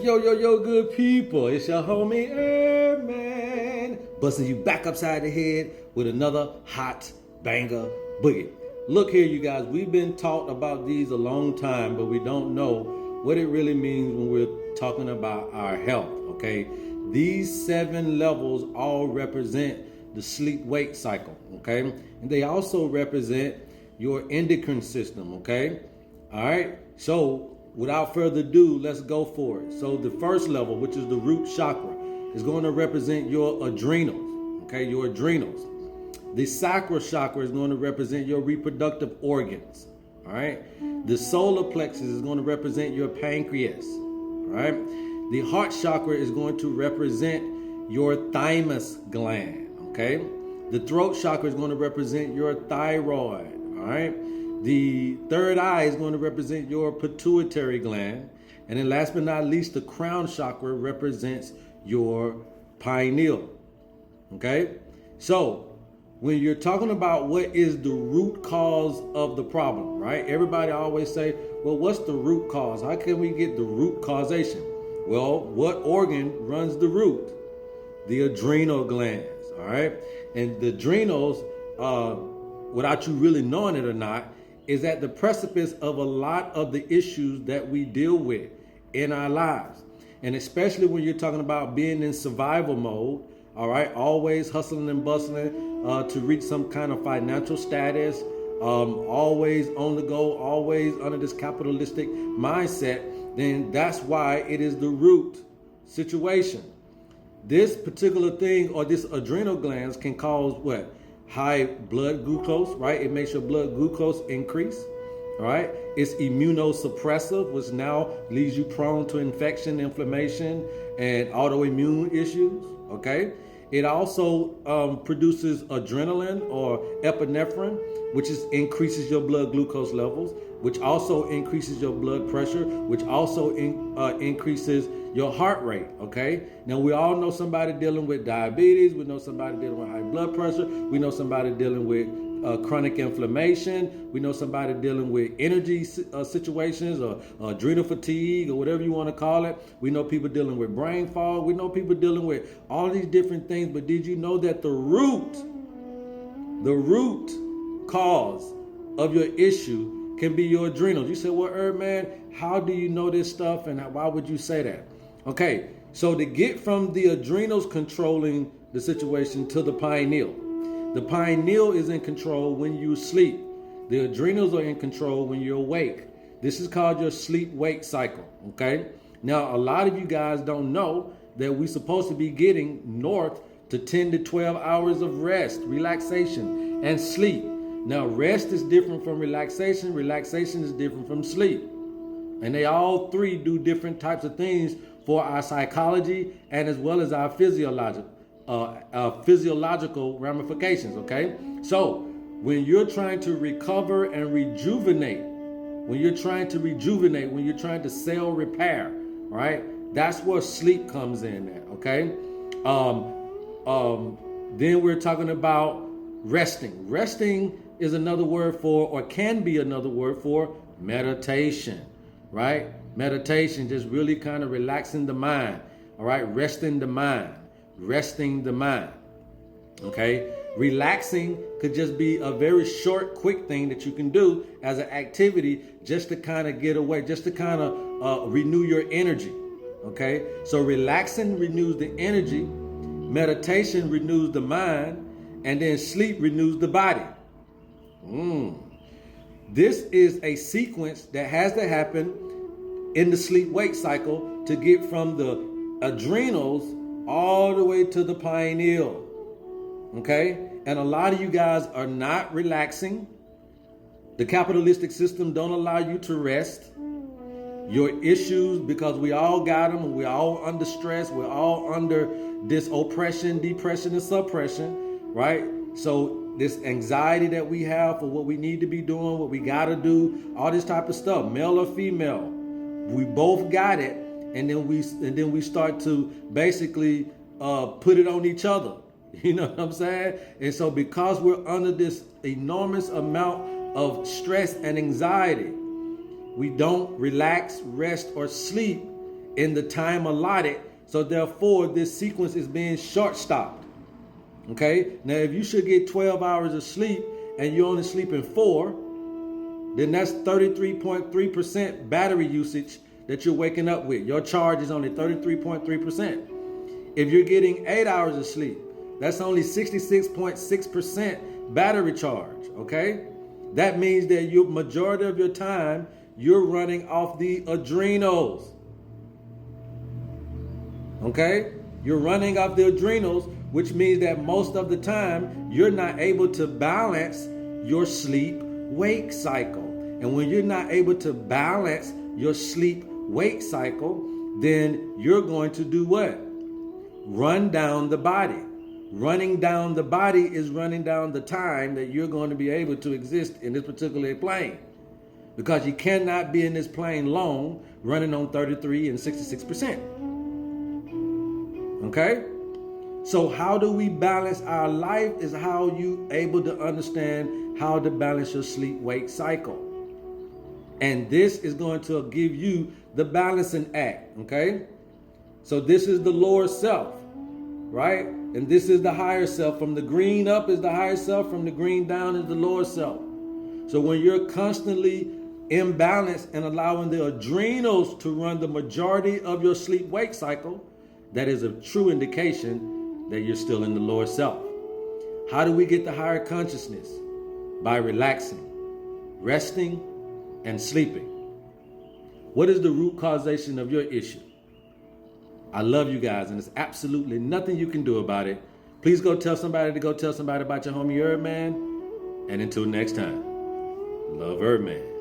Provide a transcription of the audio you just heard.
Yo, good people. It's your homie HerbMan, busting you back upside the head with another hot banger boogie. Look here, you guys. We've been taught about these a long time, but we don't know what it really means when we're talking about our health, okay? These 7 levels all represent the sleep-wake cycle, okay? And they also represent your endocrine system, okay? All right? So, without further ado, let's go for it. So the first level, which is the root chakra, is going to represent your adrenals, okay, your adrenals. The sacral chakra is going to represent your reproductive organs, all right? The solar plexus is going to represent your pancreas, all right? The heart chakra is going to represent your thymus gland, okay? The throat chakra is going to represent your thyroid, all right? The third eye is going to represent your pituitary gland. And then last but not least, the crown chakra represents your pineal. Okay? So, when you're talking about what is the root cause of the problem, right? Everybody always say, well, what's the root cause? How can we get the root causation? Well, what organ runs the root? The adrenal glands, all right? And the adrenals, without you really knowing it or not, is at the precipice of a lot of the issues that we deal with in our lives. And especially when you're talking about being in survival mode, all right, always hustling and bustling to reach some kind of financial status, always on the go, always under this capitalistic mindset, then that's why it is the root situation. This particular thing or this adrenal glands can cause what? High blood glucose, right? It makes your blood glucose increase, all right? It's immunosuppressive, which now leaves you prone to infection, inflammation, and autoimmune issues, okay? It also produces adrenaline or epinephrine, which increases your blood glucose levels, which also increases your blood pressure, which also increases your heart rate, okay? Now, we all know somebody dealing with diabetes. We know somebody dealing with high blood pressure. We know somebody dealing with chronic inflammation. We know somebody dealing with energy situations or adrenal fatigue or whatever you want to call it. We know people dealing with brain fog. We know people dealing with all these different things. But did you know that the root cause of your issue can be your adrenals? You say, well, HerbMan, how do you know this stuff and why would you say that? Okay, so to get from the adrenals controlling the situation to the pineal. The pineal is in control when you sleep. The adrenals are in control when you're awake. This is called your sleep-wake cycle, okay? Now, a lot of you guys don't know that we're supposed to be getting north to 10 to 12 hours of rest, relaxation, and sleep. Now, rest is different from relaxation. Relaxation is different from sleep. And they all three do different types of things for our psychology and as well as our physiological ramifications, okay? So when you're trying to recover and rejuvenate, when you're trying to cell repair, right? That's where sleep comes in there, okay? Then we're talking about resting. Resting is another word for, or can be another word for, meditation, right? Meditation, just really kind of relaxing the mind, all right? Resting the mind, okay? Relaxing could just be a very short, quick thing that you can do as an activity just to kind of get away, just to kind of renew your energy, okay? So relaxing renews the energy, meditation renews the mind, and then sleep renews the body. This is a sequence that has to happen in the sleep-wake cycle to get from the adrenals all the way to the pineal, okay? And a lot of you guys are not relaxing. The capitalistic system don't allow you to rest. Your issues, because we all got them, and we're all under stress, we're all under this oppression, depression, and suppression, right? So this anxiety that we have for what we need to be doing, what we got to do, all this type of stuff, male or female, we both got it, and then we start to basically put it on each other. You know what I'm saying? And so because we're under this enormous amount of stress and anxiety, we don't relax, rest, or sleep, in the time allotted. So therefore, this sequence is being short-stopped. Okay? Now, if you should get 12 hours of sleep and you're only sleeping 4, then that's 33.3% battery usage that you're waking up with. Your charge is only 33.3%. If you're getting 8 hours of sleep, that's only 66.6% battery charge, okay? That means that your majority of your time, you're running off the adrenals. Okay? You're running off the adrenals, which means that most of the time, you're not able to balance your sleep-wake cycle. And when you're not able to balance your sleep-wake cycle, then you're going to do what? Run down the body. Running down the body is running down the time that you're going to be able to exist in this particular plane. Because you cannot be in this plane long running on 33 and 66%. Okay? So how do we balance our life is how you able to understand how to balance your sleep-wake cycle. And this is going to give you the balancing act, okay? So this is the lower self, right? And this is the higher self. From the green up is the higher self. From the green down is the lower self. So when you're constantly imbalanced and allowing the adrenals to run the majority of your sleep-wake cycle, that is a true indication that you're still in the lower self. How do we get the higher consciousness? By relaxing, resting, and sleeping. What is the root causation of your issue? I love you guys, and there's absolutely nothing you can do about it. Please go tell somebody about your homie HerbMan. And until next time, love HerbMan.